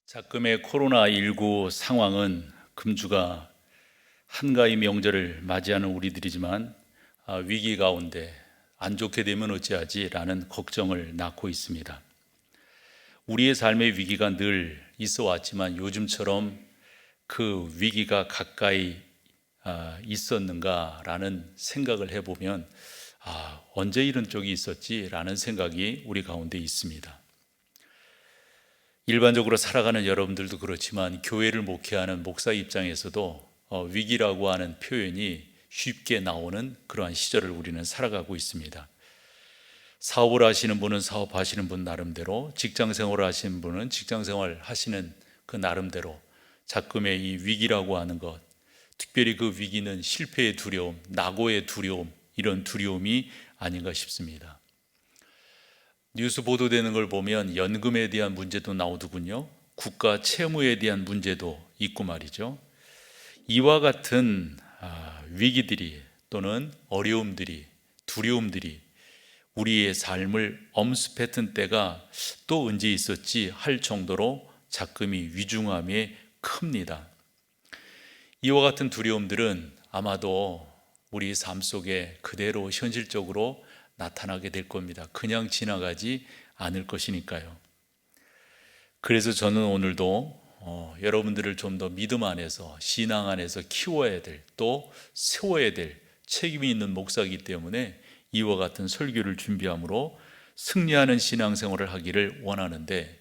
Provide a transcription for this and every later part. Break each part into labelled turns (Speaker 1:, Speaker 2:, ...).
Speaker 1: 작금의 코로나19 상황은 금주가 한가위 명절을 맞이하는 우리들이지만 위기 가운데 안 좋게 되면 어찌하지 라는 걱정을 낳고 있습니다. 우리의 삶의 위기가 늘 있어 왔지만 요즘처럼 그 위기가 가까이 있었는가 라는 생각을 해보면 언제 이런 쪽이 있었지 라는 생각이 우리 가운데 있습니다. 일반적으로 살아가는 여러분들도 그렇지만 교회를 목회하는 목사 입장에서도 위기라고 하는 표현이 쉽게 나오는 그러한 시절을 우리는 살아가고 있습니다. 사업을 하시는 분은 사업하시는 분 나름대로, 직장생활을 하시는 분은 직장생활 하시는 그 나름대로 작금의 이 위기라고 하는 것, 특별히 그 위기는 실패의 두려움, 낙오의 두려움, 이런 두려움이 아닌가 싶습니다. 뉴스 보도되는 걸 보면 연금에 대한 문제도 나오더군요. 국가 채무에 대한 문제도 있고 말이죠. 이와 같은 위기들이 또는 어려움들이, 두려움들이 우리의 삶을 엄습했던 때가 또 언제 있었지 할 정도로 작금이 위중함에 큽니다. 이와 같은 두려움들은 아마도 우리 삶 속에 그대로 현실적으로 나타나게 될 겁니다. 그냥 지나가지 않을 것이니까요. 그래서 저는 오늘도 여러분들을 좀 더 믿음 안에서, 신앙 안에서 키워야 될, 또 세워야 될 책임이 있는 목사이기 때문에 이와 같은 설교를 준비함으로 승리하는 신앙생활을 하기를 원하는데,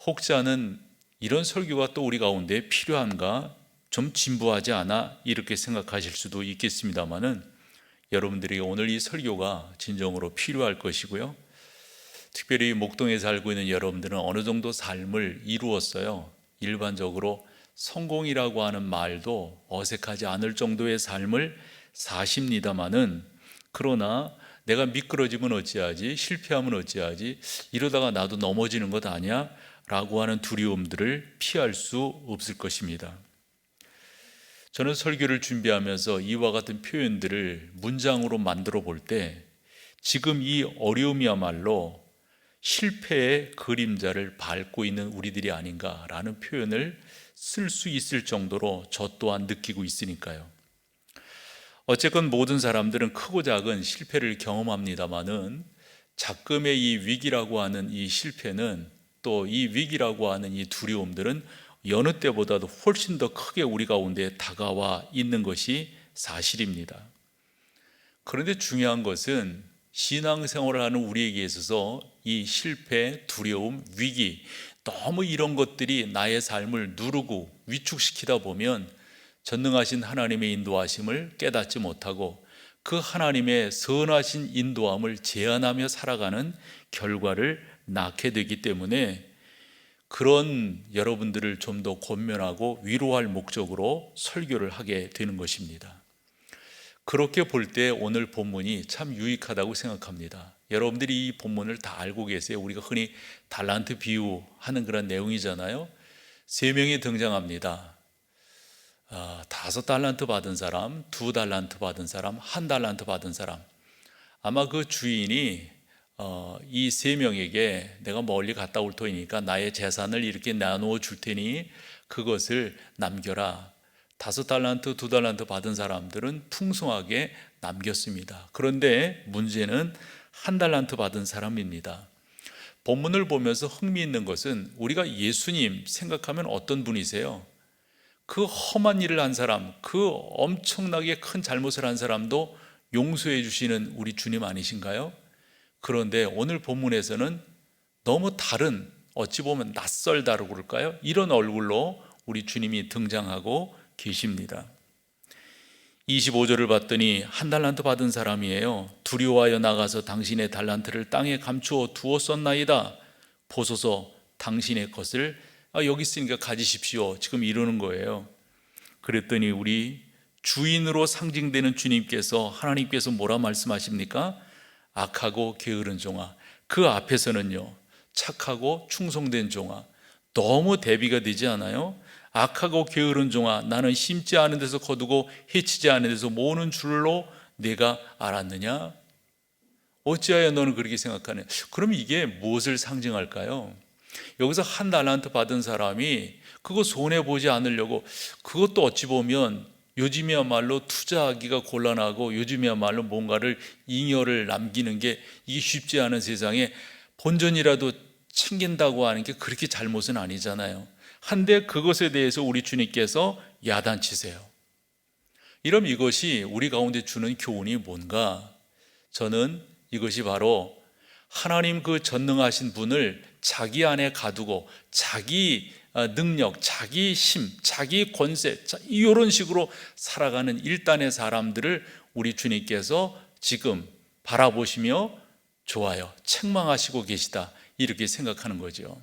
Speaker 1: 혹자는 이런 설교가 또 우리 가운데 필요한가, 좀 진부하지 않아 이렇게 생각하실 수도 있겠습니다만은 여러분들이 오늘 이 설교가 진정으로 필요할 것이고요. 특별히 목동에 살고 있는 여러분들은 어느 정도 삶을 이루었어요. 일반적으로 성공이라고 하는 말도 어색하지 않을 정도의 삶을 사십니다마는, 그러나 내가 미끄러지면 어찌하지, 실패하면 어찌하지, 이러다가 나도 넘어지는 것 아니야? 라고 하는 두려움들을 피할 수 없을 것입니다. 저는 설교를 준비하면서 이와 같은 표현들을 문장으로 만들어 볼 때 지금 이 어려움이야말로 실패의 그림자를 밟고 있는 우리들이 아닌가라는 표현을 쓸 수 있을 정도로 저 또한 느끼고 있으니까요. 어쨌건 모든 사람들은 크고 작은 실패를 경험합니다마는 작금의 이 위기라고 하는 이 실패는, 또 이 위기라고 하는 이 두려움들은 여느 때보다도 훨씬 더 크게 우리 가운데 다가와 있는 것이 사실입니다. 그런데 중요한 것은 신앙생활을 하는 우리에게 있어서 이 실패, 두려움, 위기, 너무 이런 것들이 나의 삶을 누르고 위축시키다 보면 전능하신 하나님의 인도하심을 깨닫지 못하고 그 하나님의 선하신 인도함을 제한하며 살아가는 결과를 낳게 되기 때문에 그런 여러분들을 좀 더 권면하고 위로할 목적으로 설교를 하게 되는 것입니다. 그렇게 볼 때 오늘 본문이 참 유익하다고 생각합니다. 여러분들이 이 본문을 다 알고 계세요. 우리가 흔히 달란트 비유하는 그런 내용이잖아요. 3명이 등장합니다. 5달란트 받은 사람, 2달란트 받은 사람, 1달란트 받은 사람. 아마 그 주인이 이 3명에게 내가 멀리 갔다 올 터이니까 나의 재산을 이렇게 나누어 줄 테니 그것을 남겨라. 5달란트, 2달란트 받은 사람들은 풍성하게 남겼습니다. 그런데 문제는 1달란트 받은 사람입니다. 본문을 보면서 흥미있는 것은 우리가 예수님 생각하면 어떤 분이세요? 그 험한 일을 한 사람, 그 엄청나게 큰 잘못을 한 사람도 용서해 주시는 우리 주님 아니신가요? 그런데 오늘 본문에서는 너무 다른, 어찌 보면 낯설다고 그럴까요? 이런 얼굴로 우리 주님이 등장하고 계십니다. 25절을 봤더니 1달란트 받은 사람이에요. 두려워하여 나가서 당신의 달란트를 땅에 감추어 두었었나이다. 보소서 당신의 것을 여기 있으니까 가지십시오. 지금 이러는 거예요. 그랬더니 우리 주인으로 상징되는 주님께서, 하나님께서 뭐라 말씀하십니까? 악하고 게으른 종아. 그 앞에서는요, 착하고 충성된 종아. 너무 대비가 되지 않아요? 악하고 게으른 종아, 나는 심지 않은 데서 거두고 해치지 않은 데서 모으는 줄로 내가 알았느냐? 어찌하여 너는 그렇게 생각하냐? 그럼 이게 무엇을 상징할까요? 여기서 한 달란트 받은 사람이 그거 손해보지 않으려고, 그것도 어찌 보면 요즘이야말로 투자하기가 곤란하고 요즘이야말로 뭔가를 잉여를 남기는 게 이게 쉽지 않은 세상에 본전이라도 챙긴다고 하는 게 그렇게 잘못은 아니잖아요. 한데 그것에 대해서 우리 주님께서 야단치세요. 이럼 이것이 우리 가운데 주는 교훈이 뭔가? 저는 이것이 바로 하나님 그 전능하신 분을 자기 안에 가두고 자기 능력, 자기 힘, 자기 권세, 이런 식으로 살아가는 일단의 사람들을 우리 주님께서 지금 바라보시며 좋아요, 책망하시고 계시다, 이렇게 생각하는 거죠.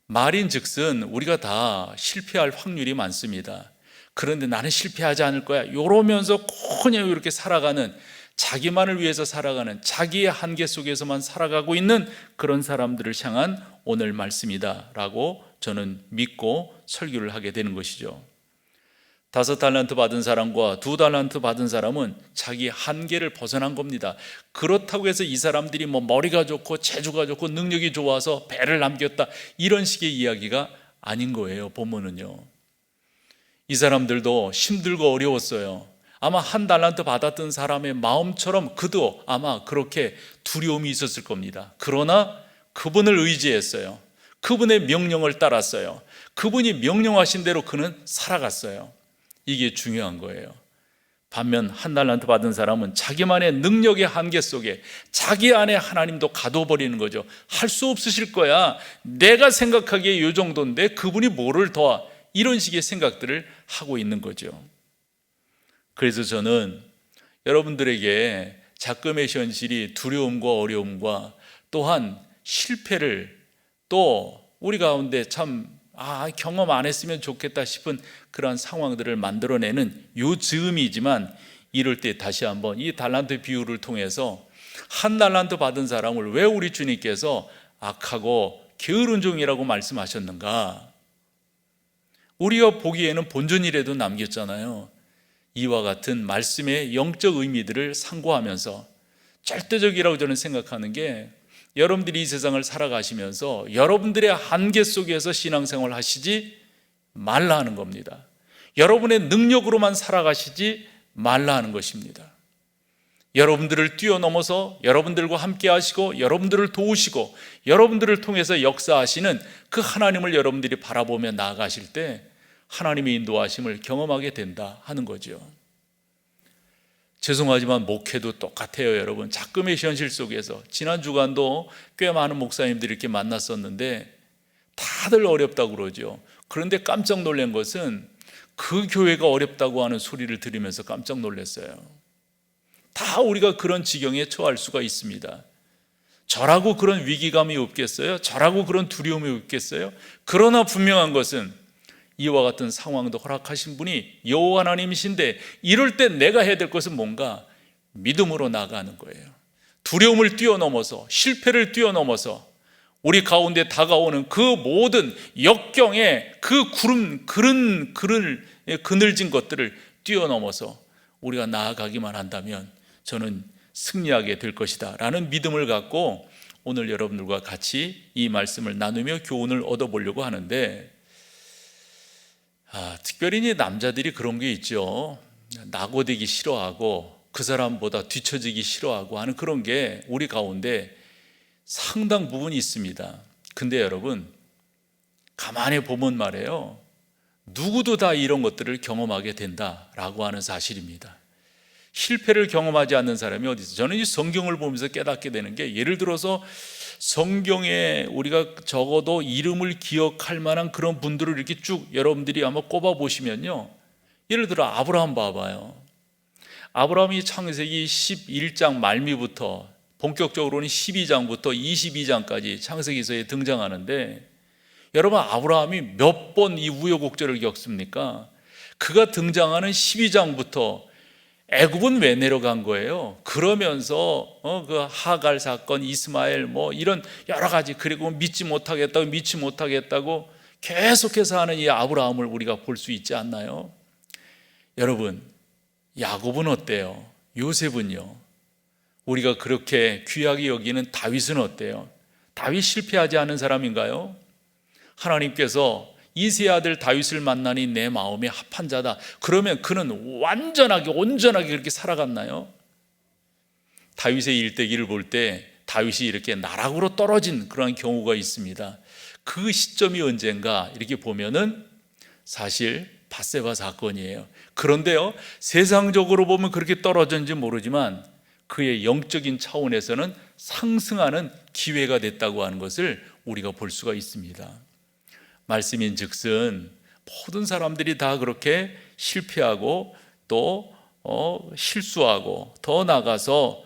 Speaker 1: 말인즉슨 우리가 다 실패할 확률이 많습니다. 그런데 나는 실패하지 않을 거야, 이러면서 그냥 이렇게 살아가는, 자기만을 위해서 살아가는, 자기의 한계 속에서만 살아가고 있는 그런 사람들을 향한 오늘 말씀이다 라고 저는 믿고 설교를 하게 되는 것이죠. 5달란트 받은 사람과 2달란트 받은 사람은 자기 한계를 벗어난 겁니다. 그렇다고 해서 이 사람들이 뭐 머리가 좋고 재주가 좋고 능력이 좋아서 배를 남겼다, 이런 식의 이야기가 아닌 거예요. 본문은요, 이 사람들도 힘들고 어려웠어요. 아마 1달란트 받았던 사람의 마음처럼 그도 아마 그렇게 두려움이 있었을 겁니다. 그러나 그분을 의지했어요. 그분의 명령을 따랐어요. 그분이 명령하신 대로 그는 살아갔어요. 이게 중요한 거예요. 반면 1달란트 받은 사람은 자기만의 능력의 한계 속에 자기 안에 하나님도 가둬버리는 거죠. 할 수 없으실 거야, 내가 생각하기에 이 정도인데 그분이 뭐를 더, 이런 식의 생각들을 하고 있는 거죠. 그래서 저는 여러분들에게 작금의 현실이 두려움과 어려움과 또한 실패를, 또 우리 가운데 참 경험 안 했으면 좋겠다 싶은 그런 상황들을 만들어내는 요 즈음이지만, 이럴 때 다시 한번 이 달란트 비유를 통해서 1달란트 받은 사람을 왜 우리 주님께서 악하고 게으른 종이라고 말씀하셨는가? 우리가 보기에는 본전이라도 남겼잖아요. 이와 같은 말씀의 영적 의미들을 상고하면서 절대적이라고 저는 생각하는 게, 여러분들이 이 세상을 살아가시면서 여러분들의 한계 속에서 신앙생활 하시지 말라 하는 겁니다. 여러분의 능력으로만 살아가시지 말라 하는 것입니다. 여러분들을 뛰어넘어서 여러분들과 함께 하시고 여러분들을 도우시고 여러분들을 통해서 역사하시는 그 하나님을 여러분들이 바라보며 나아가실 때 하나님의 인도하심을 경험하게 된다 하는 거죠. 죄송하지만 목회도 똑같아요, 여러분. 작금의 현실 속에서 지난 주간도 꽤 많은 목사님들이 이렇게 만났었는데 다들 어렵다고 그러죠. 그런데 깜짝 놀란 것은 그 교회가 어렵다고 하는 소리를 들으면서 깜짝 놀랐어요. 다 우리가 그런 지경에 처할 수가 있습니다. 저라고 그런 위기감이 없겠어요? 저라고 그런 두려움이 없겠어요? 그러나 분명한 것은 이와 같은 상황도 허락하신 분이 여호와 하나님이신데, 이럴 때 내가 해야 될 것은 뭔가? 믿음으로 나아가는 거예요. 두려움을 뛰어넘어서, 실패를 뛰어넘어서 우리 가운데 다가오는 그 모든 역경의 그 그늘진 것들을 뛰어넘어서 우리가 나아가기만 한다면 저는 승리하게 될 것이다 라는 믿음을 갖고 오늘 여러분들과 같이 이 말씀을 나누며 교훈을 얻어보려고 하는데, 특별히 남자들이 그런 게 있죠. 낙오되기 싫어하고 그 사람보다 뒤처지기 싫어하고 하는 그런 게 우리 가운데 상당 부분 있습니다. 근데 여러분, 가만히 보면 말이에요, 누구도 다 이런 것들을 경험하게 된다라고 하는 사실입니다. 실패를 경험하지 않는 사람이 어디 있어요? 저는 이 성경을 보면서 깨닫게 되는 게, 예를 들어서 성경에 우리가 적어도 이름을 기억할 만한 그런 분들을 이렇게 쭉 여러분들이 한번 꼽아 보시면요, 예를 들어 아브라함 봐봐요. 아브라함이 창세기 11장 말미부터 본격적으로는 12장부터 22장까지 창세기서에 등장하는데, 여러분 아브라함이 몇 번 이 우여곡절을 겪습니까? 그가 등장하는 12장부터 애굽은 왜 내려간 거예요? 그러면서 그 하갈 사건, 이스마엘 뭐 이런 여러 가지, 그리고 믿지 못하겠다고 계속해서 하는 이 아브라함을 우리가 볼 수 있지 않나요? 여러분, 야곱은 어때요? 요셉은요? 우리가 그렇게 귀하게 여기는 다윗은 어때요? 다윗 실패하지 않은 사람인가요? 하나님께서 이세 아들 다윗을 만나니 내 마음에 합한 자다. 그러면 그는 완전하게 온전하게 그렇게 살아갔나요? 다윗의 일대기를 볼 때 다윗이 이렇게 나락으로 떨어진 그러한 경우가 있습니다. 그 시점이 언젠가 이렇게 보면은 사실 밧세바 사건이에요. 그런데요, 세상적으로 보면 그렇게 떨어졌는지 모르지만 그의 영적인 차원에서는 상승하는 기회가 됐다고 하는 것을 우리가 볼 수가 있습니다. 말씀인즉슨 모든 사람들이 다 그렇게 실패하고 또 실수하고 더 나아가서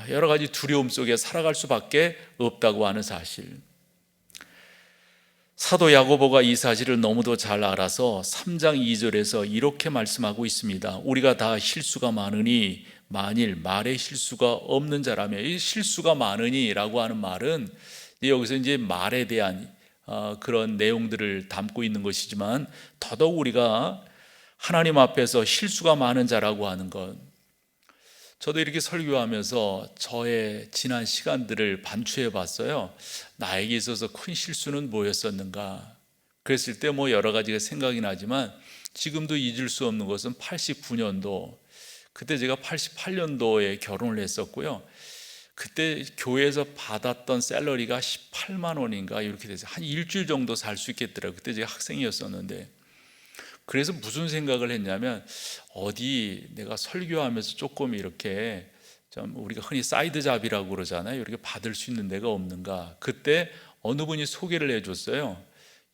Speaker 1: 여러 가지 두려움 속에 살아갈 수밖에 없다고 하는 사실. 사도 야고보가 이 사실을 너무도 잘 알아서 3장 2절에서 이렇게 말씀하고 있습니다. 우리가 다 실수가 많으니 만일 말에 실수가 없는 자라면, 이 실수가 많으니라고 하는 말은 여기서 이제 말에 대한 그런 내용들을 담고 있는 것이지만 더더욱 우리가 하나님 앞에서 실수가 많은 자라고 하는 것, 저도 이렇게 설교하면서 저의 지난 시간들을 반추해 봤어요. 나에게 있어서 큰 실수는 뭐였었는가? 그랬을 때 뭐 여러 가지가 생각이 나지만 지금도 잊을 수 없는 것은 89년도, 그때 제가 88년도에 결혼을 했었고요. 그때 교회에서 받았던 샐러리가 18만 원인가 이렇게 돼서 한 일주일 정도 살 수 있겠더라고요. 그때 제가 학생이었었는데, 그래서 무슨 생각을 했냐면 어디 내가 설교하면서 조금 이렇게 좀 우리가 흔히 사이드 잡이라고 그러잖아요. 이렇게 받을 수 있는 데가 없는가. 그때 어느 분이 소개를 해줬어요.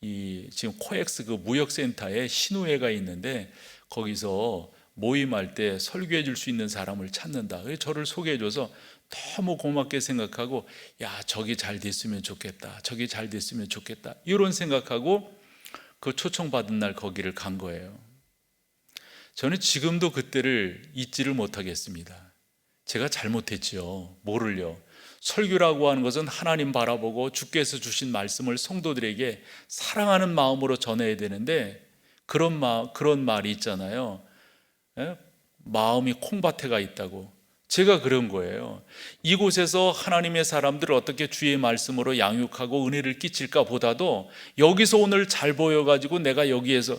Speaker 1: 이 지금 코엑스 그 무역센터에 신우회가 있는데 거기서 모임할 때 설교해 줄 수 있는 사람을 찾는다. 그래서 저를 소개해줘서 너무 고맙게 생각하고, 야, 저기 잘 됐으면 좋겠다, 저기 잘 됐으면 좋겠다, 이런 생각하고 그 초청받은 날 거기를 간 거예요. 저는 지금도 그때를 잊지를 못하겠습니다. 제가 잘못했지요. 뭐를요? 설교라고 하는 것은 하나님 바라보고 주께서 주신 말씀을 성도들에게 사랑하는 마음으로 전해야 되는데 그런 말이 있잖아요. 마음이 콩밭에가 있다고. 제가 그런 거예요. 이곳에서 하나님의 사람들을 어떻게 주의 말씀으로 양육하고 은혜를 끼칠까 보다도 여기서 오늘 잘 보여가지고 내가 여기에서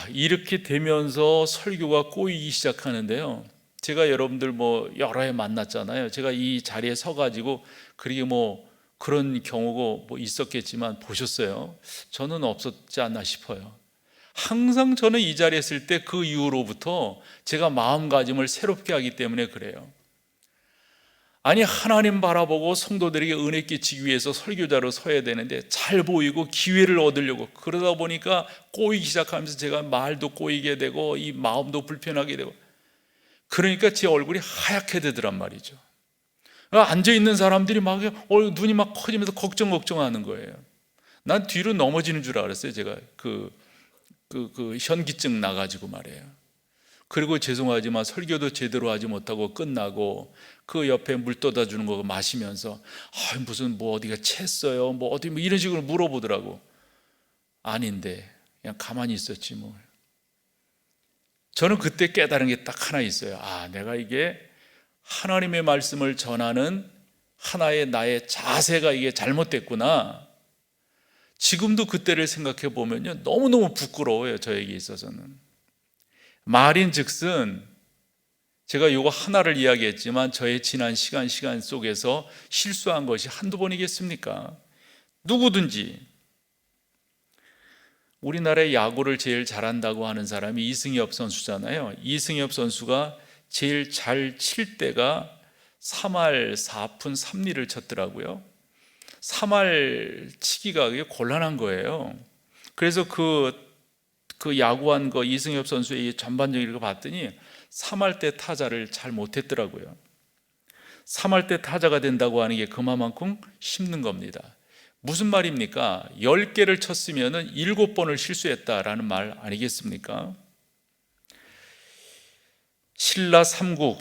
Speaker 1: 이렇게 되면서 설교가 꼬이기 시작하는데요. 제가 여러분들 뭐 여러 해 만났잖아요. 제가 이 자리에 서가지고 그렇게 뭐 그런 경우가 뭐 있었겠지만 보셨어요? 저는 없었지 않나 싶어요. 항상 저는 이 자리에 있을 때 그 이후로부터 제가 마음가짐을 새롭게 하기 때문에 그래요. 아니, 하나님 바라보고 성도들에게 은혜 끼치기 위해서 설교자로 서야 되는데 잘 보이고 기회를 얻으려고 그러다 보니까 꼬이기 시작하면서 제가 말도 꼬이게 되고 이 마음도 불편하게 되고, 그러니까 제 얼굴이 하얗게 되더란 말이죠. 앉아있는 사람들이 막 눈이 막 커지면서 걱정하는 거예요. 난 뒤로 넘어지는 줄 알았어요. 제가 그 현기증 나가지고 말이에요. 그리고 죄송하지만 설교도 제대로 하지 못하고 끝나고 그 옆에 물 떠다 주는 거 마시면서 무슨 뭐 어디가 챘어요? 뭐 어디 뭐 이런 식으로 물어보더라고. 아닌데 그냥 가만히 있었지 뭐. 저는 그때 깨달은 게 딱 하나 있어요. 내가 이게 하나님의 말씀을 전하는 하나의 나의 자세가 이게 잘못됐구나. 지금도 그때를 생각해 보면요, 너무너무 부끄러워요. 저에게 있어서는. 말인즉슨 제가 이거 하나를 이야기했지만 저의 지난 시간 속에서 실수한 것이 한두 번이겠습니까? 누구든지. 우리나라의 야구를 제일 잘한다고 하는 사람이 이승엽 선수잖아요. 이승엽 선수가 제일 잘 칠 때가 3할 4푼 3리를 쳤더라고요. 3할 치기가 곤란한 거예요. 그래서 그 야구한 거 이승엽 선수의 전반적인 거 봤더니 3할 때 타자를 잘 못했더라고요. 3할 때 타자가 된다고 하는 게 그만큼 힘든 겁니다. 무슨 말입니까? 10개를 쳤으면 7번을 실수했다라는 말 아니겠습니까? 신라 3국,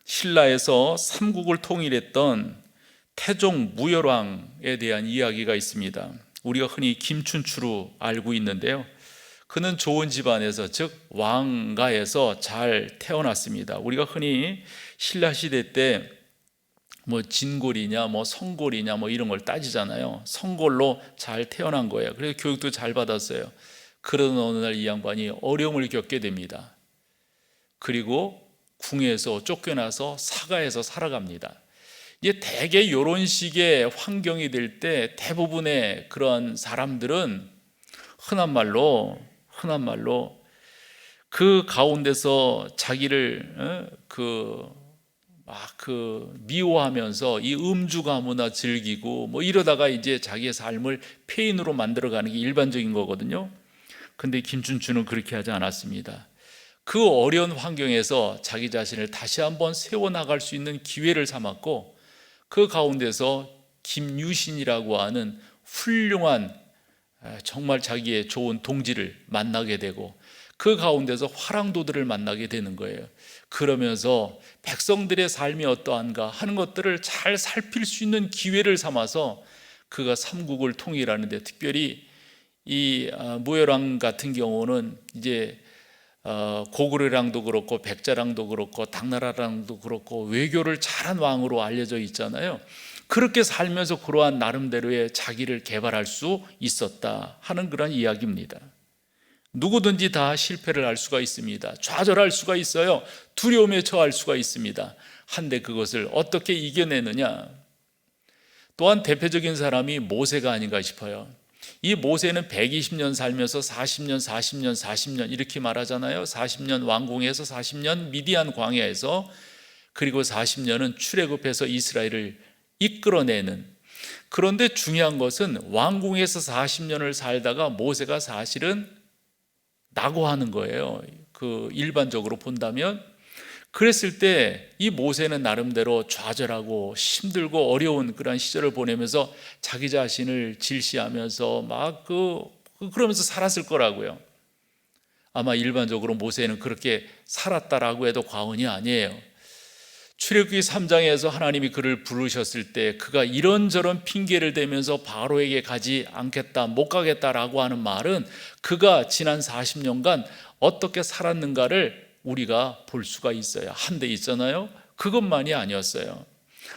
Speaker 1: 신라에서 3국을 통일했던 태종 무열왕에 대한 이야기가 있습니다. 우리가 흔히 김춘추로 알고 있는데요. 그는 좋은 집안에서, 즉 왕가에서 잘 태어났습니다. 우리가 흔히 신라 시대 때 뭐 진골이냐 뭐 성골이냐 뭐 이런 걸 따지잖아요. 성골로 잘 태어난 거예요. 그래서 교육도 잘 받았어요. 그러던 어느 날 이 양반이 어려움을 겪게 됩니다. 그리고 궁에서 쫓겨나서 사가에서 살아갑니다. 이제 대개 이런 식의 환경이 될 때 대부분의 그런 사람들은 흔한 말로 그 가운데서 자기를 미워하면서 이 음주 가무나 즐기고 뭐 이러다가 이제 자기의 삶을 폐인으로 만들어가는 게 일반적인 거거든요. 근데 김춘추는 그렇게 하지 않았습니다. 그 어려운 환경에서 자기 자신을 다시 한번 세워나갈 수 있는 기회를 삼았고, 그 가운데서 김유신이라고 하는 훌륭한 정말 자기의 좋은 동지를 만나게 되고, 그 가운데서 화랑도들을 만나게 되는 거예요. 그러면서 백성들의 삶이 어떠한가 하는 것들을 잘 살필 수 있는 기회를 삼아서 그가 삼국을 통일하는데, 특별히 이 무열왕 같은 경우는 이제 고구려랑도 그렇고 백자랑도 그렇고 당나라랑도 그렇고 외교를 잘한 왕으로 알려져 있잖아요. 그렇게 살면서 그러한 나름대로의 자기를 개발할 수 있었다 하는 그런 이야기입니다. 누구든지 다 실패를 할 수가 있습니다. 좌절할 수가 있어요. 두려움에 처할 수가 있습니다. 한데 그것을 어떻게 이겨내느냐? 또한 대표적인 사람이 모세가 아닌가 싶어요. 이 모세는 120년 살면서 40년 이렇게 말하잖아요. 40년 왕궁에서 40년 미디안 광야에서, 그리고 40년은 출애굽해서 이스라엘을 이끌어내는. 그런데 중요한 것은 왕궁에서 40년을 살다가 모세가 사실은 낙오하는 거예요. 일반적으로 본다면. 그랬을 때 이 모세는 나름대로 좌절하고 힘들고 어려운 그런 시절을 보내면서 자기 자신을 질시하면서 그러면서 살았을 거라고요. 아마 일반적으로 모세는 그렇게 살았다라고 해도 과언이 아니에요. 출애굽기 3장에서 하나님이 그를 부르셨을 때 그가 이런저런 핑계를 대면서 바로에게 가지 않겠다, 못 가겠다라고 하는 말은 그가 지난 40년간 어떻게 살았는가를 우리가 볼 수가 있어요. 한데 있잖아요. 그것만이 아니었어요.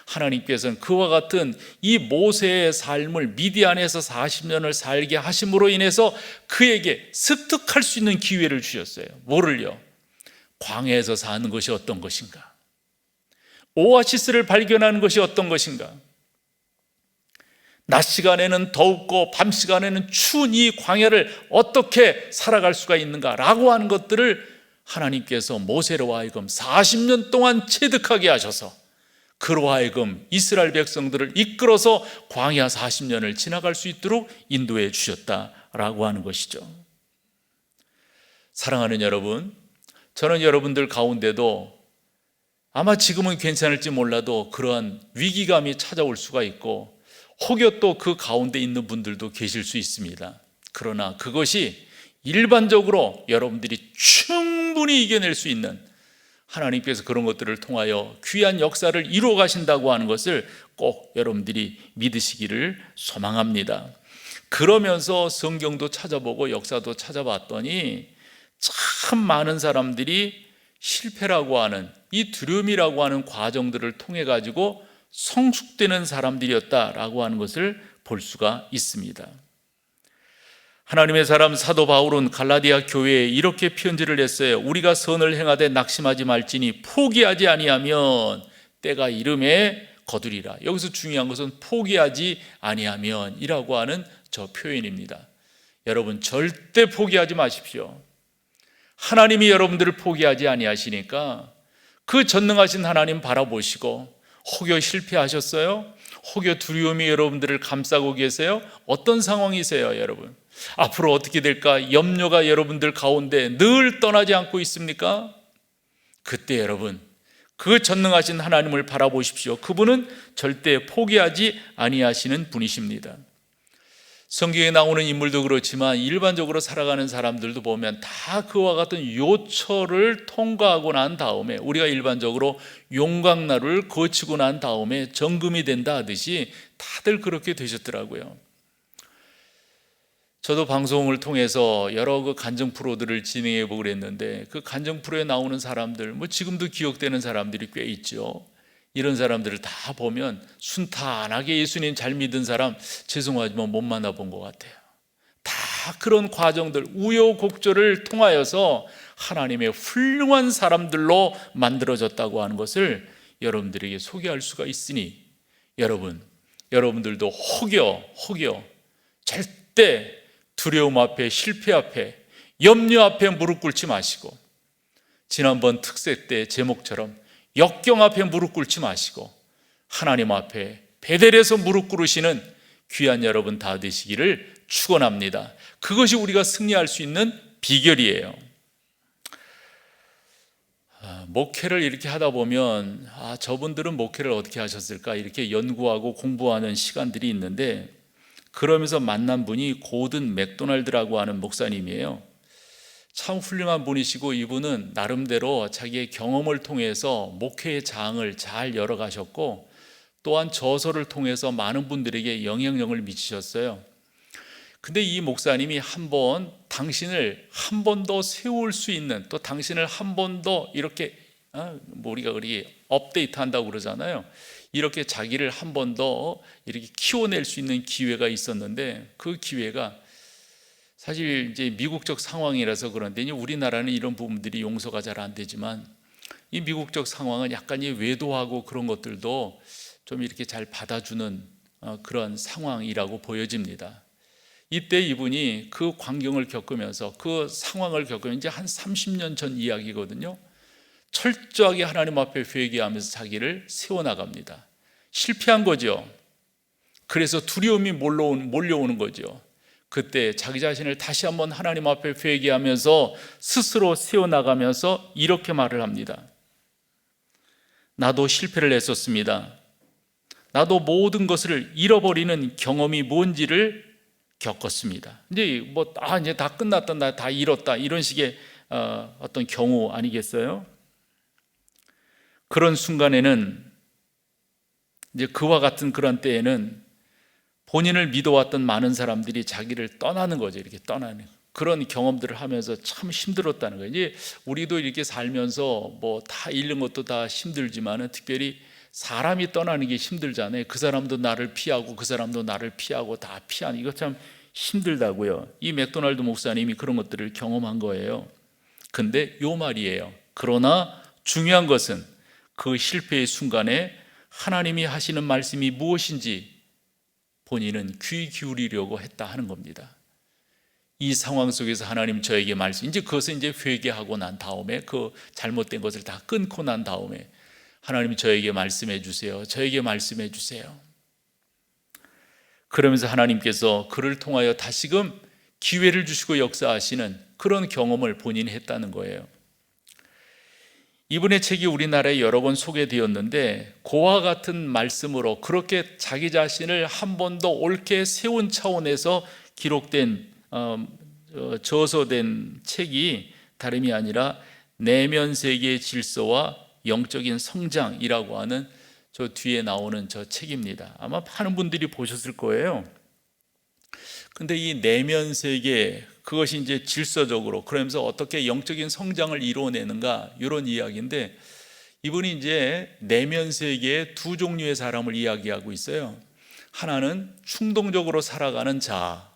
Speaker 1: 하나님께서는 그와 같은 이 모세의 삶을 미디안에서 40년을 살게 하심으로 인해서 그에게 습득할 수 있는 기회를 주셨어요. 뭐를요? 광야에서 사는 것이 어떤 것인가? 오아시스를 발견하는 것이 어떤 것인가? 낮 시간에는 덥고 밤 시간에는 추운 이 광야를 어떻게 살아갈 수가 있는가라고 하는 것들을 하나님께서 모세로 하여금 40년 동안 체득하게 하셔서 그로 하여금 이스라엘 백성들을 이끌어서 광야 40년을 지나갈 수 있도록 인도해 주셨다라고 하는 것이죠. 사랑하는 여러분, 저는 여러분들 가운데도 아마 지금은 괜찮을지 몰라도 그러한 위기감이 찾아올 수가 있고, 혹여 또 그 가운데 있는 분들도 계실 수 있습니다. 그러나 그것이 일반적으로 여러분들이 충분히 이겨낼 수 있는, 하나님께서 그런 것들을 통하여 귀한 역사를 이루어 가신다고 하는 것을 꼭 여러분들이 믿으시기를 소망합니다. 그러면서 성경도 찾아보고 역사도 찾아봤더니 참 많은 사람들이 실패라고 하는 이 두려움이라고 하는 과정들을 통해 가지고 성숙되는 사람들이었다라고 하는 것을 볼 수가 있습니다. 하나님의 사람 사도 바울은 갈라디아 교회에 이렇게 편지를 했어요. 우리가 선을 행하되 낙심하지 말지니 포기하지 아니하면 때가 이름에 거두리라. 여기서 중요한 것은 포기하지 아니하면이라고 하는 저 표현입니다. 여러분 절대 포기하지 마십시오. 하나님이 여러분들을 포기하지 아니하시니까 그 전능하신 하나님 바라보시고, 혹여 실패하셨어요? 혹여 두려움이 여러분들을 감싸고 계세요? 어떤 상황이세요, 여러분? 앞으로 어떻게 될까? 염려가 여러분들 가운데 늘 떠나지 않고 있습니까? 그때 여러분, 그 전능하신 하나님을 바라보십시오. 그분은 절대 포기하지 아니하시는 분이십니다. 성경에 나오는 인물도 그렇지만 일반적으로 살아가는 사람들도 보면 다 그와 같은 요철을 통과하고 난 다음에, 우리가 일반적으로 용광로를 거치고 난 다음에 정금이 된다 하듯이 다들 그렇게 되셨더라고요. 저도 방송을 통해서 여러 그 간증 프로들을 진행해 보고 그랬는데, 그 간증 프로에 나오는 사람들, 지금도 기억되는 사람들이 꽤 있죠. 이런 사람들을 다 보면 순탄하게 예수님 잘 믿은 사람 죄송하지만 못 만나본 것 같아요. 다 그런 과정들, 우여곡절을 통하여서 하나님의 훌륭한 사람들로 만들어졌다고 하는 것을 여러분들에게 소개할 수가 있으니 여러분들도 혹여 절대 두려움 앞에, 실패 앞에, 염려 앞에 무릎 꿇지 마시고, 지난번 특세 때 제목처럼 역경 앞에 무릎 꿇지 마시고 하나님 앞에 베델에서 무릎 꿇으시는 귀한 여러분 다 되시기를 축원합니다. 그것이 우리가 승리할 수 있는 비결이에요. 목회를 이렇게 하다 보면 저분들은 목회를 어떻게 하셨을까 이렇게 연구하고 공부하는 시간들이 있는데, 그러면서 만난 분이 고든 맥도날드라고 하는 목사님이에요. 참 훌륭한 분이시고, 이분은 나름대로 자기의 경험을 통해서 목회의 장을 잘 열어가셨고, 또한 저서를 통해서 많은 분들에게 영향력을 미치셨어요. 근데 이 목사님이 당신을 한 번 더 세울 수 있는, 또 당신을 한 번 더 이렇게 우리가 업데이트 한다고 그러잖아요. 이렇게 자기를 한 번 더 이렇게 키워낼 수 있는 기회가 있었는데, 그 기회가 사실 이제 미국적 상황이라서 그런데, 우리나라는 이런 부분들이 용서가 잘 안 되지만 이 미국적 상황은 약간 외도하고 그런 것들도 좀 이렇게 잘 받아주는 그런 상황이라고 보여집니다. 이때 이분이 그 광경을 겪으면서, 그 상황을 겪으면서 이제 한 30년 전 이야기거든요. 철저하게 하나님 앞에 회개하면서 자기를 세워나갑니다. 실패한 거죠. 그래서 두려움이 몰려오는 거죠. 그때 자기 자신을 다시 한번 하나님 앞에 회개하면서 스스로 세워나가면서 이렇게 말을 합니다. 나도 실패를 했었습니다. 나도 모든 것을 잃어버리는 경험이 뭔지를 겪었습니다. 이제 이제 다 끝났다, 나 다 잃었다, 이런 식의 어떤 경우 아니겠어요? 그런 순간에는, 이제 그와 같은 그런 때에는 본인을 믿어왔던 많은 사람들이 자기를 떠나는 거죠. 이렇게 떠나는 그런 경험들을 하면서 참 힘들었다는 거예요. 이제 우리도 이렇게 살면서 다 잃는 것도 다 힘들지만은 특별히 사람이 떠나는 게 힘들잖아요. 그 사람도 나를 피하고 그 사람도 나를 피하고 다 피하는, 이거 참 힘들다고요. 이 맥도날드 목사님이 그런 것들을 경험한 거예요. 근데 요 말이에요. 그러나 중요한 것은 그 실패의 순간에 하나님이 하시는 말씀이 무엇인지 본인은 귀 기울이려고 했다 하는 겁니다. 이 상황 속에서 하나님 저에게 말씀, 이제 그것을 이제 회개하고 난 다음에, 그 잘못된 것을 다 끊고 난 다음에 하나님 저에게 말씀해 주세요. 저에게 말씀해 주세요. 그러면서 하나님께서 그를 통하여 다시금 기회를 주시고 역사하시는 그런 경험을 본인이 했다는 거예요. 이분의 책이 우리나라에 여러 번 소개되었는데, 그와 같은 말씀으로 그렇게 자기 자신을 한 번 더 옳게 세운 차원에서 기록된 저서된 책이 다름이 아니라 내면 세계의 질서와 영적인 성장이라고 하는 저 뒤에 나오는 저 책입니다. 아마 많은 분들이 보셨을 거예요. 근데 이 내면 세계, 그것이 이제 질서적으로, 그러면서 어떻게 영적인 성장을 이루어내는가, 이런 이야기인데, 이분이 이제 내면 세계의 두 종류의 사람을 이야기하고 있어요. 하나는 충동적으로 살아가는 자,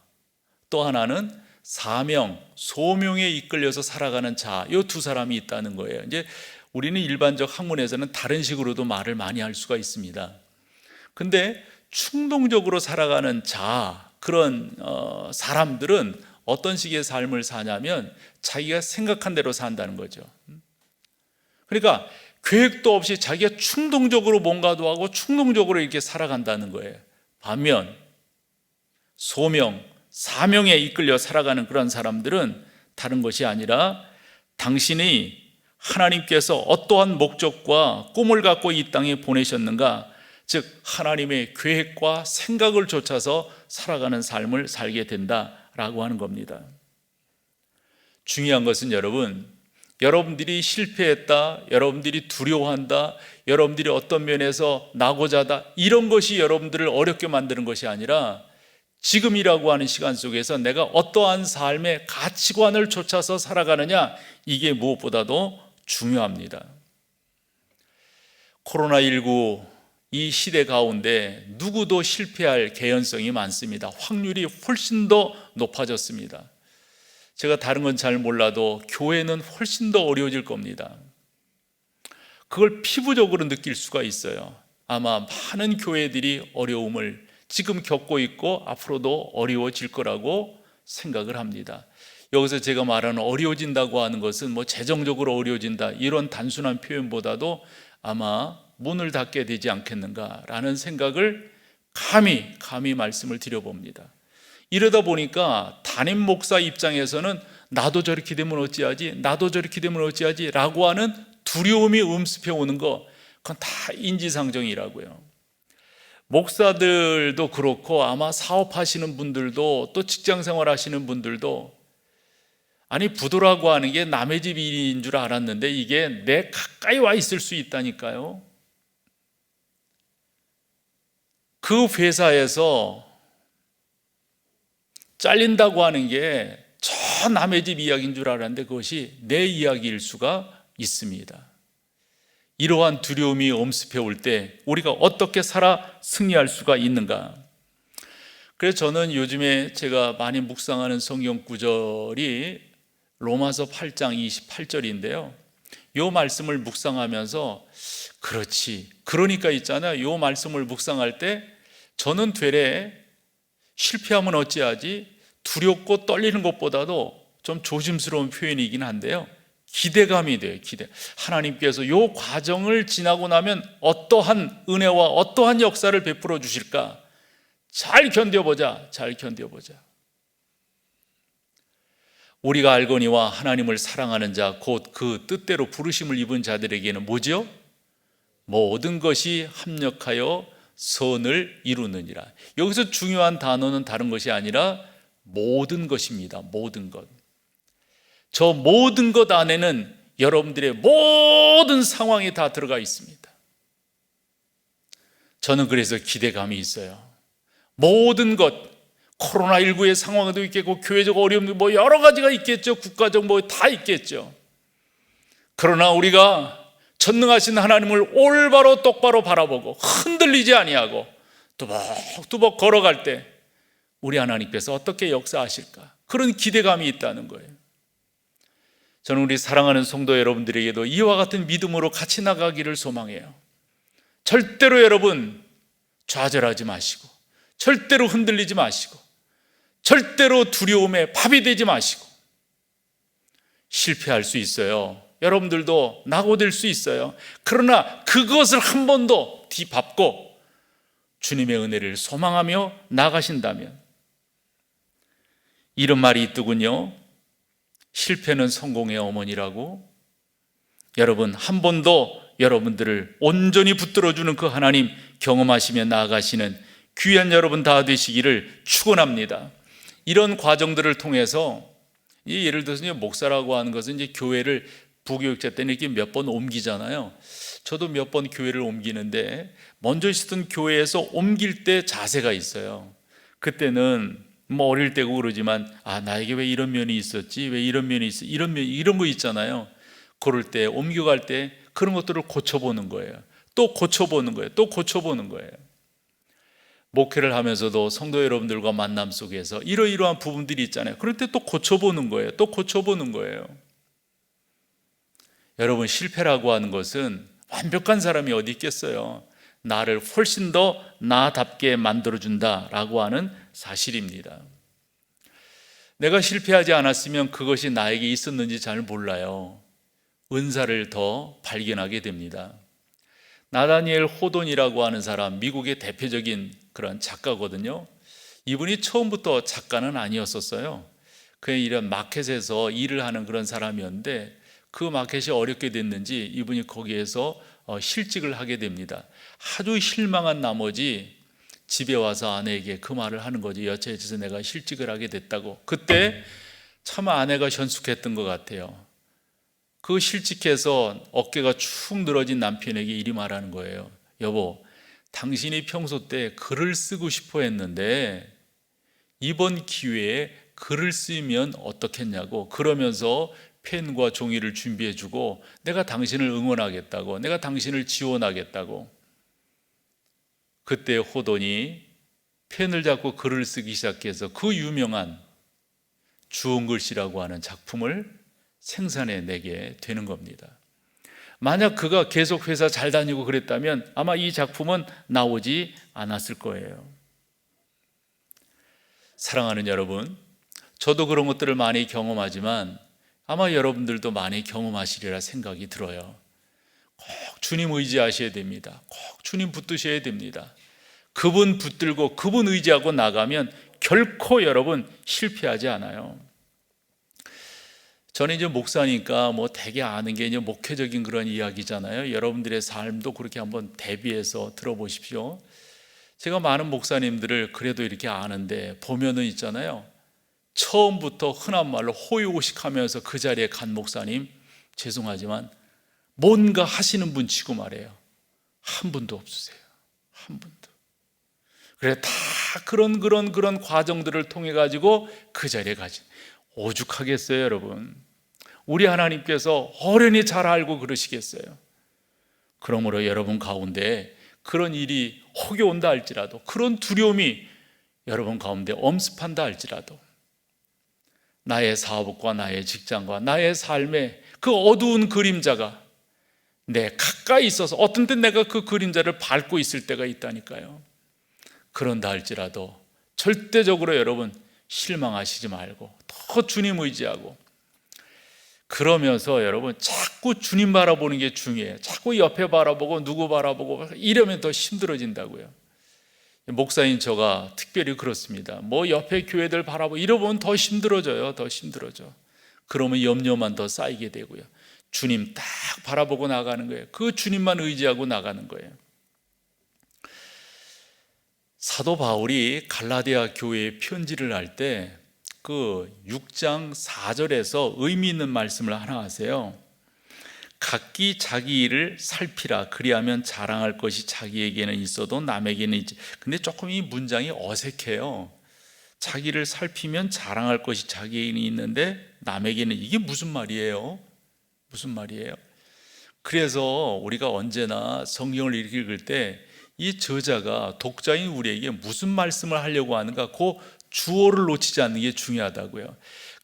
Speaker 1: 또 하나는 사명, 소명에 이끌려서 살아가는 자, 이 두 사람이 있다는 거예요. 이제 우리는 일반적 학문에서는 다른 식으로도 말을 많이 할 수가 있습니다. 근데 충동적으로 살아가는 자, 그런 사람들은 어떤 식의 삶을 사냐면 자기가 생각한 대로 산다는 거죠. 그러니까 계획도 없이 자기가 충동적으로 뭔가도 하고 충동적으로 이렇게 살아간다는 거예요. 반면 소명, 사명에 이끌려 살아가는 그런 사람들은 다른 것이 아니라, 당신이 하나님께서 어떠한 목적과 꿈을 갖고 이 땅에 보내셨는가, 즉 하나님의 계획과 생각을 좇아서 살아가는 삶을 살게 된다라고 하는 겁니다. 중요한 것은 여러분들이 실패했다, 여러분들이 두려워한다, 여러분들이 어떤 면에서 나고자다, 이런 것이 여러분들을 어렵게 만드는 것이 아니라, 지금이라고 하는 시간 속에서 내가 어떠한 삶의 가치관을 좇아서 살아가느냐, 이게 무엇보다도 중요합니다. 코로나19 이 시대 가운데 누구도 실패할 개연성이 많습니다. 확률이 훨씬 더 높아졌습니다. 제가 다른 건 잘 몰라도 교회는 훨씬 더 어려워질 겁니다. 그걸 피부적으로 느낄 수가 있어요. 아마 많은 교회들이 어려움을 지금 겪고 있고 앞으로도 어려워질 거라고 생각을 합니다. 여기서 제가 말하는 어려워진다고 하는 것은 뭐 재정적으로 어려워진다 이런 단순한 표현보다도 아마 문을 닫게 되지 않겠는가라는 생각을 감히 말씀을 드려봅니다. 이러다 보니까 담임 목사 입장에서는 나도 저렇게 되면 어찌하지? 나도 저렇게 되면 어찌하지? 라고 하는 두려움이 음습해 오는 거, 그건 다 인지상정이라고요. 목사들도 그렇고 아마 사업하시는 분들도 또 직장생활 하시는 분들도 아니 부도라고 하는 게 남의 집 일인 줄 알았는데 이게 내 가까이 와 있을 수 있다니까요. 그 회사에서 잘린다고 하는 게 저 남의 집 이야기인 줄 알았는데 그것이 내 이야기일 수가 있습니다. 이러한 두려움이 엄습해 올 때 우리가 어떻게 살아 승리할 수가 있는가? 그래서 저는 요즘에 제가 많이 묵상하는 성경 구절이 로마서 8장 28절인데요. 이 말씀을 묵상하면서 그렇지, 그러니까 있잖아요. 이 말씀을 묵상할 때 저는 되레 실패하면 어찌하지? 두렵고 떨리는 것보다도 좀 조심스러운 표현이긴 한데요. 기대감이 돼요. 하나님께서 이 과정을 지나고 나면 어떠한 은혜와 어떠한 역사를 베풀어 주실까? 잘 견뎌보자. 우리가 알거니와 하나님을 사랑하는 자 곧 그 뜻대로 부르심을 입은 자들에게는 뭐지요? 모든 것이 합력하여 선을 이루느니라. 여기서 중요한 단어는 다른 것이 아니라 모든 것입니다. 모든 것. 저 모든 것 안에는 여러분들의 모든 상황이 다 들어가 있습니다. 저는 그래서 기대감이 있어요. 모든 것, 코로나19의 상황도 있겠고 교회적 어려움도 뭐 여러 가지가 있겠죠. 국가적 뭐 다 있겠죠. 그러나 우리가 전능하신 하나님을 올바로 똑바로 바라보고 흔들리지 아니하고 뚜벅뚜벅 걸어갈 때 우리 하나님께서 어떻게 역사하실까? 그런 기대감이 있다는 거예요. 저는 우리 사랑하는 성도 여러분들에게도 이와 같은 믿음으로 같이 나가기를 소망해요. 절대로 여러분 좌절하지 마시고, 절대로 흔들리지 마시고, 절대로 두려움에 밥이 되지 마시고. 실패할 수 있어요. 여러분들도 낙오될 수 있어요. 그러나 그것을 한 번도 뒤밟고 주님의 은혜를 소망하며 나가신다면, 이런 말이 있더군요. 실패는 성공의 어머니라고. 여러분 한 번도 여러분들을 온전히 붙들어주는 그 하나님 경험하시며 나아가시는 귀한 여러분 다 되시기를 축원합니다. 이런 과정들을 통해서 예를 들어서 목사라고 하는 것은 이제 교회를 부교육자 때는 이렇게 몇 번 옮기잖아요. 저도 몇 번 교회를 옮기는데 먼저 있었던 교회에서 옮길 때 자세가 있어요. 그때는 뭐 어릴 때고 그러지만 나에게 왜 이런 면이 있었지? 왜 이런 면이 있어? 이런 거 있잖아요. 그럴 때 옮겨갈 때 그런 것들을 고쳐보는 거예요. 또 고쳐보는 거예요. 또 고쳐보는 거예요. 목회를 하면서도 성도 여러분들과 만남 속에서 이러이러한 부분들이 있잖아요. 그럴 때 또 고쳐보는 거예요. 또 고쳐보는 거예요. 여러분 실패라고 하는 것은 완벽한 사람이 어디 있겠어요. 나를 훨씬 더 나답게 만들어준다라고 하는 사실입니다. 내가 실패하지 않았으면 그것이 나에게 있었는지 잘 몰라요. 은사를 더 발견하게 됩니다. 나다니엘 호돈이라고 하는 사람, 미국의 대표적인 그런 작가거든요. 이분이 처음부터 작가는 아니었었어요. 그냥 이런 마켓에서 일을 하는 그런 사람이었는데 그 마켓이 어렵게 됐는지 이분이 거기에서 실직을 하게 됩니다. 아주 실망한 나머지 집에 와서 아내에게 그 말을 하는 거지. 여차해서 내가 실직을 하게 됐다고. 그때 참 아내가 현숙했던 것 같아요. 그 실직해서 어깨가 축 늘어진 남편에게 이리 말하는 거예요. 여보, 당신이 평소 때 글을 쓰고 싶어 했는데 이번 기회에 글을 쓰면 어떻겠냐고. 그러면서 펜과 종이를 준비해주고 내가 당신을 응원하겠다고, 내가 당신을 지원하겠다고. 그때 호돈이 펜을 잡고 글을 쓰기 시작해서 그 유명한 주홍글씨라고 하는 작품을 생산해내게 되는 겁니다. 만약 그가 계속 회사 잘 다니고 그랬다면 아마 이 작품은 나오지 않았을 거예요. 사랑하는 여러분, 저도 그런 것들을 많이 경험하지만 아마 여러분들도 많이 경험하시리라 생각이 들어요. 꼭 주님 의지하셔야 됩니다. 꼭 주님 붙드셔야 됩니다. 그분 붙들고 그분 의지하고 나가면 결코 여러분 실패하지 않아요. 저는 이제 목사니까 뭐 되게 아는 게 이제 목회적인 그런 이야기잖아요. 여러분들의 삶도 그렇게 한번 대비해서 들어보십시오. 제가 많은 목사님들을 그래도 이렇게 아는데 보면은 있잖아요. 처음부터 흔한 말로 호의호식하면서 그 자리에 간 목사님, 죄송하지만 뭔가 하시는 분 치고 말해요. 한 분도 없으세요. 한 분도. 그래 다 그런 과정들을 통해 가지고 그 자리에 가지. 오죽하겠어요, 여러분. 우리 하나님께서 어련히 잘 알고 그러시겠어요. 그러므로 여러분 가운데 그런 일이 혹이 온다 할지라도, 그런 두려움이 여러분 가운데 엄습한다 할지라도, 나의 사업과 나의 직장과 나의 삶의 그 어두운 그림자가 내 가까이 있어서 어떤 때 내가 그 그림자를 밟고 있을 때가 있다니까요. 그런다 할지라도 절대적으로 여러분 실망하시지 말고 더 주님 의지하고, 그러면서 여러분 자꾸 주님 바라보는 게 중요해요. 자꾸 옆에 바라보고 누구 바라보고 이러면 더 힘들어진다고요. 목사인 저가 특별히 그렇습니다. 뭐 옆에 교회들 바라보고 이러면 더 힘들어져요. 더 힘들어져. 그러면 염려만 더 쌓이게 되고요. 주님 딱 바라보고 나가는 거예요. 그 주님만 의지하고 나가는 거예요. 사도 바울이 갈라디아 교회에 편지를 할 때 그 6장 4절에서 의미 있는 말씀을 하나 하세요. 각기 자기 일을 살피라. 그리하면 자랑할 것이 자기에게는 있어도 남에게는 있지. 근데 조금 이 문장이 어색해요. 자기를 살피면 자랑할 것이 자기에게는 있는데 남에게는, 이게 무슨 말이에요? 무슨 말이에요? 그래서 우리가 언제나 성경을 읽을 때 이 저자가 독자인 우리에게 무슨 말씀을 하려고 하는가, 그 주어를 놓치지 않는 게 중요하다고요.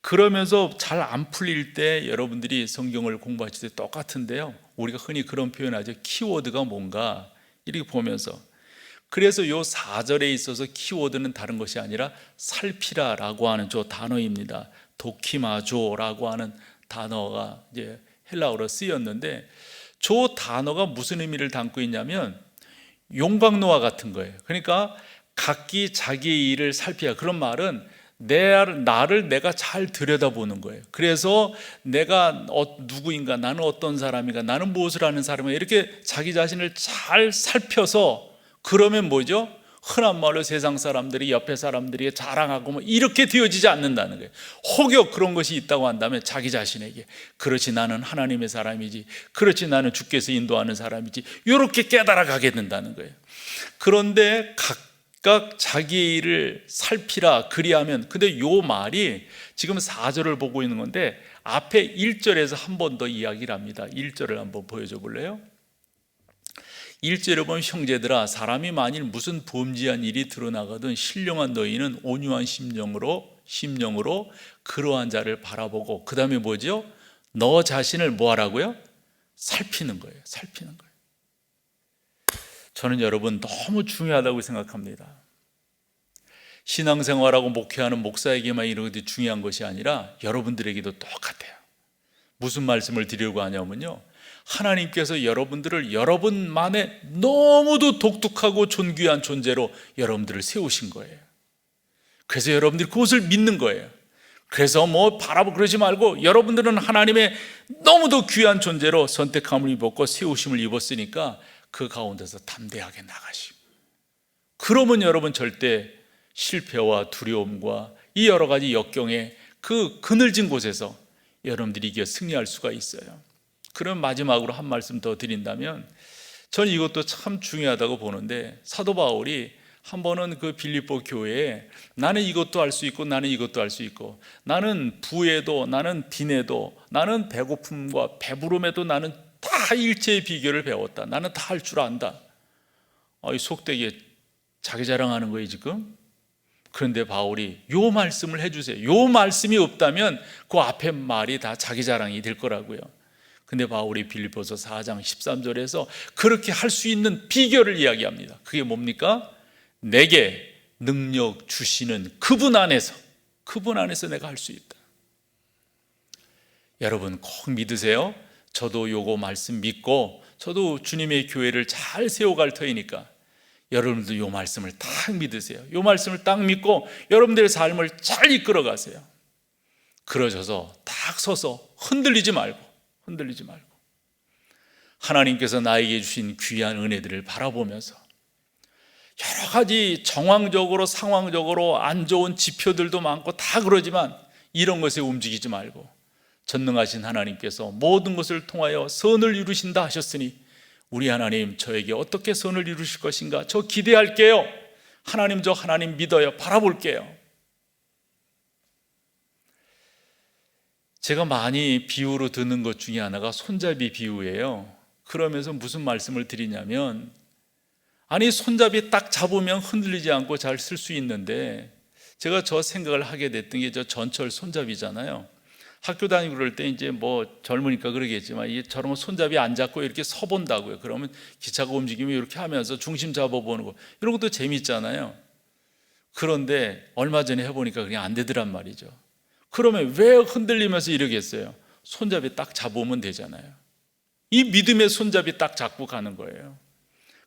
Speaker 1: 그러면서 잘 안 풀릴 때 여러분들이 성경을 공부하실 때 똑같은데요, 우리가 흔히 그런 표현하죠. 키워드가 뭔가 이렇게 보면서, 그래서 요 4절에 있어서 키워드는 다른 것이 아니라 살피라라고 하는 저 단어입니다. 도키마조라고 하는 단어가 이제 헬라어로 쓰였는데, 저 단어가 무슨 의미를 담고 있냐면 용광로와 같은 거예요. 그러니까 각기 자기의 일을 살피라. 그런 말은 나를 내가 잘 들여다보는 거예요. 그래서 내가 누구인가, 나는 어떤 사람인가, 나는 무엇을 하는 사람인가, 이렇게 자기 자신을 잘 살펴서, 그러면 뭐죠? 흔한 말로 세상 사람들이, 옆에 사람들이 자랑하고 뭐 이렇게 되어지지 않는다는 거예요. 혹여 그런 것이 있다고 한다면 자기 자신에게, 그렇지 나는 하나님의 사람이지, 그렇지 나는 주께서 인도하는 사람이지, 이렇게 깨달아가게 된다는 거예요. 그런데 각각 자기의 일을 살피라. 그리하면, 근데 요 말이 지금 4절을 보고 있는 건데 앞에 1절에서 한 번 더 이야기를 합니다. 1절을 한번 보여줘 볼래요? 1절에 보면 형제들아, 사람이 만일 무슨 범죄한 일이 드러나거든 신령한 너희는 온유한 심령으로 그러한 자를 바라보고, 그 다음에 뭐죠? 너 자신을 뭐 하라고요? 살피는 거예요. 살피는 거예요. 저는 여러분 너무 중요하다고 생각합니다. 신앙생활하고 목회하는 목사에게만 이런 것이 중요한 것이 아니라 여러분들에게도 똑같아요. 무슨 말씀을 드리려고 하냐면요, 하나님께서 여러분들을 여러분만의 너무도 독특하고 존귀한 존재로 여러분들을 세우신 거예요. 그래서 여러분들이 그것을 믿는 거예요. 그래서 뭐 바라보고 그러지 말고, 여러분들은 하나님의 너무도 귀한 존재로 선택함을 입었고 세우심을 입었으니까 그 가운데서 담대하게 나가시고, 그러면 여러분 절대 실패와 두려움과 이 여러 가지 역경의 그 그늘진 곳에서 여러분들이 이겨 승리할 수가 있어요. 그럼 마지막으로 한 말씀 더 드린다면, 저는 이것도 참 중요하다고 보는데, 사도 바울이 한 번은 그 빌립보 교회에 나는 이것도 할 수 있고 나는 이것도 할 수 있고 나는 부에도 나는 빈에도 나는 배고픔과 배부름에도 나는 다 일체의 비결을 배웠다. 나는 다 할 줄 안다. 속되게 자기 자랑하는 거예요 지금. 그런데 바울이 요 말씀을 해주세요. 요 말씀이 없다면 그 앞에 말이 다 자기 자랑이 될 거라고요. 근데 바울이 빌립보서 4장 13절에서 그렇게 할 수 있는 비결을 이야기합니다. 그게 뭡니까? 내게 능력 주시는 그분 안에서 내가 할 수 있다. 여러분 꼭 믿으세요. 저도 요거 말씀 믿고 저도 주님의 교회를 잘 세워갈 터이니까 여러분도 요 말씀을 딱 믿으세요. 요 말씀을 딱 믿고 여러분들의 삶을 잘 이끌어 가세요. 그러셔서 딱 서서 흔들리지 말고 하나님께서 나에게 주신 귀한 은혜들을 바라보면서 여러 가지 정황적으로 상황적으로 안 좋은 지표들도 많고 다 그러지만 이런 것에 움직이지 말고 전능하신 하나님께서 모든 것을 통하여 선을 이루신다 하셨으니 우리 하나님 저에게 어떻게 선을 이루실 것인가 저 기대할게요. 하나님 저 하나님 믿어요. 바라볼게요. 제가 많이 비유로 듣는 것 중에 하나가 손잡이 비유예요. 그러면서 무슨 말씀을 드리냐면 아니 손잡이 딱 잡으면 흔들리지 않고 잘 쓸 수 있는데 제가 저 생각을 하게 됐던 게 저 전철 손잡이잖아요. 학교 다니고 그럴 때 이제 뭐 젊으니까 그러겠지만 이게 저런 거 손잡이 안 잡고 이렇게 서본다고요. 그러면 기차가 움직이면 이렇게 하면서 중심 잡아보는 거 이런 것도 재밌잖아요. 그런데 얼마 전에 해보니까 그냥 안 되더란 말이죠. 그러면 왜 흔들리면서 이러겠어요? 손잡이 딱 잡으면 되잖아요. 이 믿음의 손잡이 딱 잡고 가는 거예요.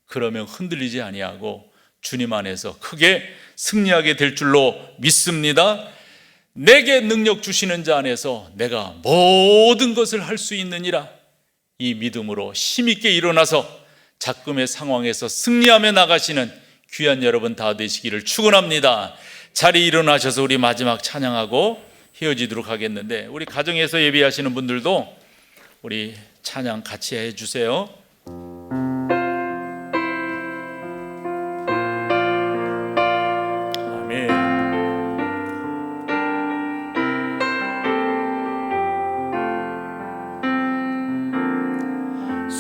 Speaker 1: 그러면 흔들리지 아니하고 주님 안에서 크게 승리하게 될 줄로 믿습니다. 내게 능력 주시는 자 안에서 내가 모든 것을 할 수 있느니라. 이 믿음으로 힘있게 일어나서 작금의 상황에서 승리하며 나가시는 귀한 여러분 다 되시기를 축원합니다. 자리 일어나셔서 우리 마지막 찬양하고 헤어지도록 하겠는데 우리 가정에서 예배하시는 분들도 우리 찬양 같이 해주세요.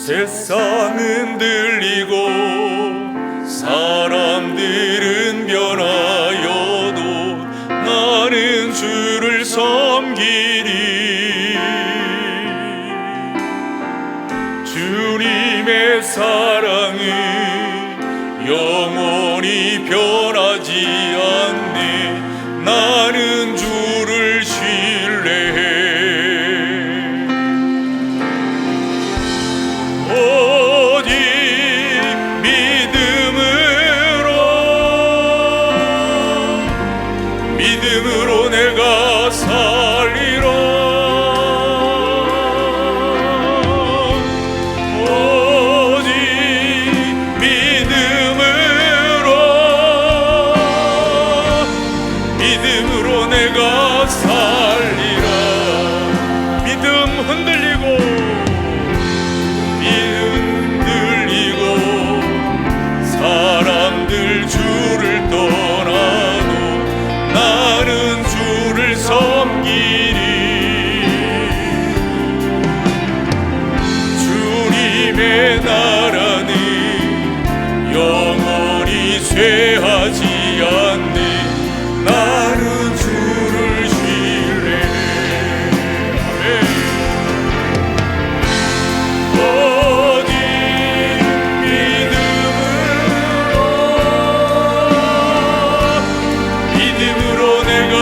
Speaker 1: 세상은 들리고 사람들은 변하여도 나는 주를 섬기리. 주님의 사랑은 영원히 변하지 않네. 나는 주를 신뢰해. 믿음으로 내가 살리라. 오직 믿음으로 내가 살리라. 믿음 흔들리고 사람들 주를 떠나도 나는 주를 섬기리. 주님의 나라는 영원히 쇠하지 않네. 나는 주를 신뢰해. 오직 믿음으로 내가